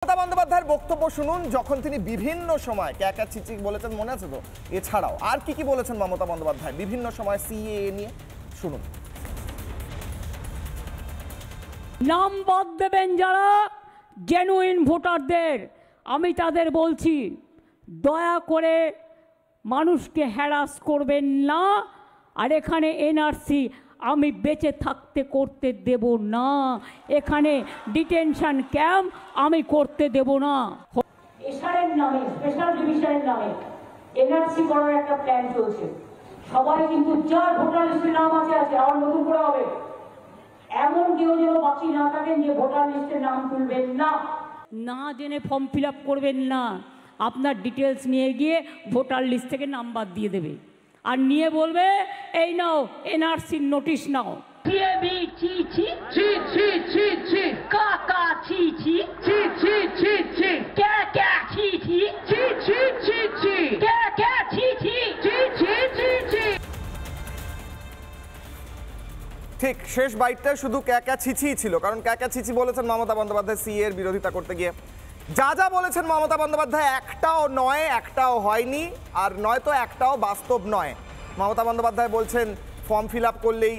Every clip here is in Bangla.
মমতা বন্দ্যোপাধ্যায়ের বক্তব্য শুনুন, যখন তিনি বিভিন্ন সময় ক্যাকা চিচি বলেছেন, মনে আছে তো? এছাড়াও আর কি বলেছেন মমতা বন্দ্যোপাধ্যায় বিভিন্ন সময় সিএএ নিয়ে, শুনুন। নাম বাদ দেবেন যারা জেনুইন ভোটারদের, আমি তাদের বলছি দয়া করে মানুষকে হ্যারাস করবেন না। আর এখানে এনআরসি আমি বেঁচে থাকতে করতে দেব না, এখানে ডিটেনশন ক্যাম্প আমি করতে দেব না। এসআরের নামে, স্পেশাল ডিভিশনের নামে এনআরসি করার একটা প্ল্যান চলছে। সবাই কিন্তু যার ভোটার লিস্টে নাম আছে আবার নতুন করা হবে। এমন কেউ যেন বাকি না থাকেন যে ভোটার লিস্টে নাম তুলবেন না, না জেনে ফর্ম ফিল আপ করবেন না। আপনার ডিটেলস নিয়ে গিয়ে ভোটার লিস্ট থেকে নাম বাদ দিয়ে দেবে, আর নিয়ে বলবে এই নাও এনআরসির নোটিশ নাও। ঠিক শেষ বাইটটা শুধু ক্যাকা ছিছি ছিল, কারণ ক্যাকা ছিছি বলেছেন মমতা বন্দ্যোপাধ্যায় সিএ এর বিরোধিতা করতে গিয়ে। যা বলেছেন মমতা বন্দ্যোপাধ্যায় একটাও নয়, একটাও হয়নি, আর নয়তো একটাও বাস্তব নয়। মমতা বন্দ্যোপাধ্যায় বলছেন ফর্ম ফিল আপ করলেই,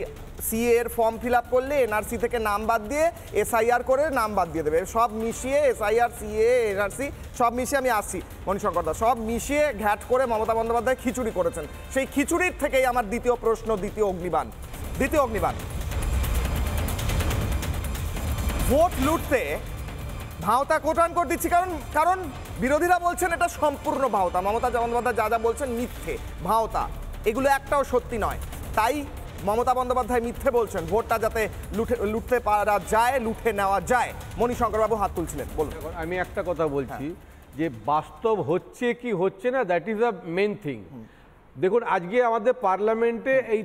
সিএ এর ফর্ম ফিল আপ করলে এনআরসি থেকে নাম বাদ দিয়ে এসআইআর করে নাম বাদ দিয়ে দেবে। সব মিশিয়ে এসআইআর, সিএ, এনআরসি সব মিশিয়ে, আমি আসছি মণিশঙ্কর দা, সব মিশিয়ে ঘ্যাট করে মমতা বন্দ্যোপাধ্যায় খিচুড়ি করেছেন। সেই খিচুড়ির থেকেই আমার দ্বিতীয় প্রশ্ন, দ্বিতীয় অগ্নিবাণ। ভোট লুটতে ভাওতা কোটান করে দিচ্ছি, কারণ বিরোধীরা বলছেন এটা সম্পূর্ণ ভাওতা। মমতা বন্দ্যোপাধ্যায় যা বলছেন মিথ্যে, ভাওতা, এগুলো একটাও সত্যি নয়। তাই মমতা বন্দ্যোপাধ্যায় মিথ্যে বলছেন, ভোটটা যাতে লুটতে পারা যায়, লুটে নেওয়া যায়। মণিশঙ্করবাবু হাত তুলছিলেন, বলুন। আমি একটা কথা বলছি, যে বাস্তব হচ্ছে কি হচ্ছে না, that is the main thing. দেখুন, আজকে আমাদের পার্লামেন্টে এই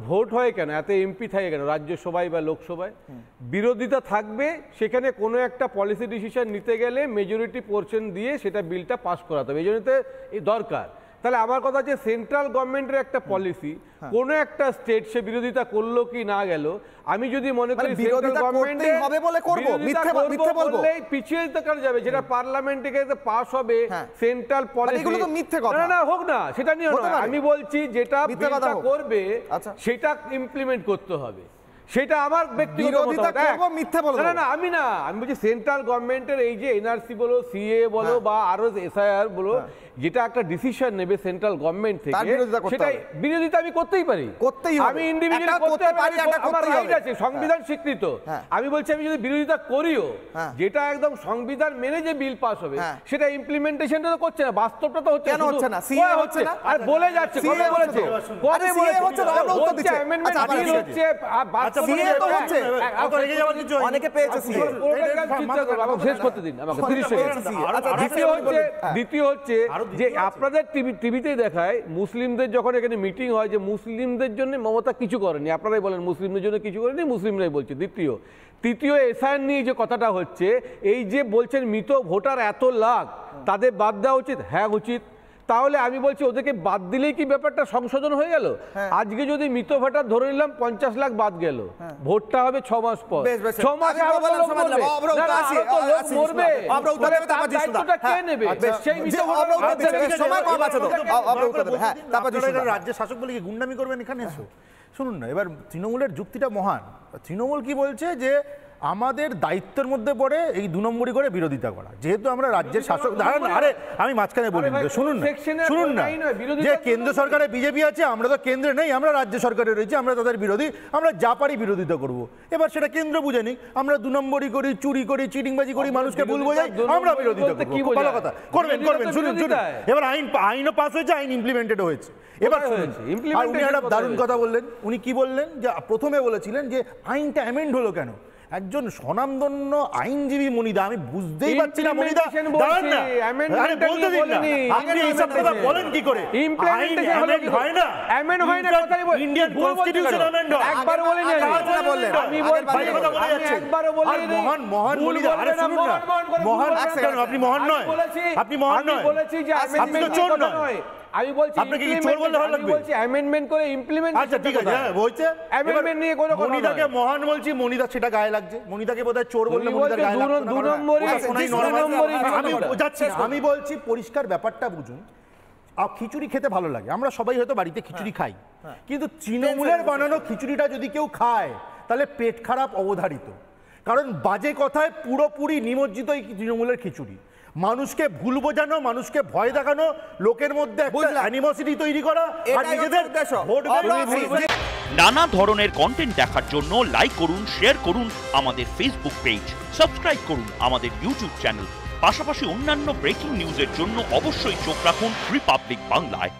ভোট হয় কেন, এত এমপি থাকে কেন রাজ্যসভায় বা লোকসভায়? বিরোধিতা থাকবে, সেখানে কোনো একটা পলিসি ডিসিশন নিতে গেলে মেজরিটি পোর্শন দিয়ে সেটা বিলটা পাস করাতে হবে, এই জন্য এই দরকার। তাহলে আমার কথা হচ্ছে, সেন্ট্রাল গভর্নমেন্টের একটা পলিসি কোনো একটা স্টেট সে বিরোধিতা করলো কি না গেল, আমি যদি মনে করি সেন্ট্রাল গভর্নমেন্টে হবে বলে করব, মিথ্যে বলবো, পিছিয়ে তো কারণ যাবে, যেটা পার্লামেন্টে গিয়ে পাস হবে সেন্ট্রাল পলিসি, এগুলো তো মিথ্যে কথা। না হোক না, সেটা নিয়ে আমি বলছি যেটা বিরোধিতা করবে সেটা ইমপ্লিমেন্ট করতে হবে, সেটা আমার ব্যক্তিগত মতামত। না আমি বলছি সেন্ট্রাল গভর্নমেন্টের এই যে এনআরসি বলো, সিএ বলো বা আরো এসআইআর বলো, যেটা একটা ডিসিশন নেবে সেন্ট্রাল গভর্নমেন্ট থেকে, সেটা বিরোধিতা আমি করতেই পারি, আমি ইন্ডিভিজুয়ালি করতে পারি, আমার রাইট আছে, সংবিধান স্বীকৃত। আমি বলছি আমি যদি বিরোধিতা করিও, যেটা একদম সংবিধান মেনে যে বিল পাস হবে, সেটা ইমপ্লিমেন্টেশনটা তো করছে না, বাস্তবটা তো হচ্ছে না, সিএ হচ্ছে না, আর বলে যাচ্ছে, কবে বলেছে অ্যামেন্ডমেন্ট হচ্ছে, অনেকে পেয়েছে। দ্বিতীয় হচ্ছে যে আপনাদের টিভিতে দেখায় মুসলিমদের যখন এখানে মিটিং হয়, যে মুসলিমদের জন্য মমতা কিছু করেনি, আপনারাই বলেন মুসলিমদের জন্য কিছু করেনি, মুসলিমরাই বলছে। তৃতীয় এসআইআর নিয়ে যে কথাটা হচ্ছে, এই যে বলছেন মৃত ভোটার এত লাখ, তাদের বাদ দেওয়া উচিত, হ্যাঁ উচিত। তাহলে আমি বলছি ওদেরকে বাদ দিলেই কি ব্যাপারটা সংশোধন হয়ে গেল? আজকে যদি মৃত ভোটার ধরে নিলাম 50 লাখ বাদ গেল, ভোটটা হবে 6 মাস পর, 6 মাসে রাজ্য শাসক বলে কি গুন্ডামি করবেন এখানে? শুনুন না, এবার তৃণমূলের যুক্তিটা মহান। তৃণমূল কি বলছে, যে আমাদের দায়িত্বের মধ্যে পড়ে এই 2 নম্বরই করে বিরোধিতা করা, যেহেতু আমরা রাজ্যের শাসক। আরে আমি মাঝখানে বলি, শুনুন না, যে কেন্দ্র সরকারে বিজেপি আছে, আমরা তো কেন্দ্রে নেই, আমরা রাজ্য সরকারে রয়েছি, আমরা তাদের বিরোধী, আমরা যা পারি বিরোধিতা করব। এবার সেটা কেন্দ্র বুঝে নিক, আমরা 2 নম্বরই করি, চুরি করি, চিটিংবাজি করি, মানুষকে ভুল বোঝাই, আমরা বিরোধিতা করব। ভালো কথা, করবেন। শুনুন, এবার আইনও পাস হয়েছে, আইন ইমপ্লিমেন্টেড হয়েছে। এবার উনি একটা দারুণ কথা বললেন। উনি কি বললেন, যে প্রথমে বলেছিলেন যে আইনটা অ্যামেন্ড হলো কেন। একজন স্বনামধন্য আইনজীবী মনিদা, আমি বুঝতেই পারছি না মনিদা, দাঁড়ান না, আরে বলতে দিন না, আপনি এইসব কথা বলেন কি করে? আইন অ্যামেন্ড হয় না, অ্যামেন্ড হয় না, কথাই বলি, ইন্ডিয়ান কনস্টিটিউশন অ্যামেন্ড হয়, একবার বলেন, আমি বলছি কথা বলে যাচ্ছেন, একবারও বলেন, মহান মনিদা, আরে শুনুন না, মহান কেন? আপনি মহান নয়, আপনি মহান নয়, বলেছি যে আপনি তো চোর নয়, আমি বলছি আপনাকে কি চোর বললে ভালো লাগবে? আমি বলছি অ্যামেন্ডমেন্ট করে ইমপ্লিমেন্ট। আচ্ছা ঠিক আছে, হ্যাঁ হয়েছে। অ্যামেন্ডমেন্ট নিয়ে কোনো কথা মনিদাকে মহান বলছি, মনিদা সেটা গায়ে লাগছে। মনিদাকে বোধহয় চোর বললে মনিদার গায়ে লাগছে না। দু নম্বরই আমি যাচ্ছি না, আমি বলছি পরিষ্কার ব্যাপারটা বুঝুন। খিচুড়ি খেতে ভালো লাগে, আমরা সবাই হয়তো বাড়িতে খিচুড়ি খাই, কিন্তু তৃণমূলের বানানো খিচুড়িটা যদি কেউ খায় তাহলে পেট খারাপ অবধারিত। কারণ বাজে কথায় পুরোপুরি নিমজ্জিত এই তৃণমূলের খিচুড়ি। মানুষকে ভুল বোঝানো, মানুষকে ভয় দেখানো, লোকের মধ্যে একটা অ্যানিমোসিটি তৈরি করা, আর নিজেদের ভোট ব্যাংক। নানা ধরনের কন্টেন্ট দেখার জন্য লাইক করুন, শেয়ার করুন আমাদের ফেসবুক পেজ, সাবস্ক্রাইব করুন আমাদের ইউটিউব চ্যানেল। পাশাপাশি অন্যান্য ব্রেকিং নিউজের জন্য অবশ্যই চোখ রাখুন রিপাবলিক বাংলায়।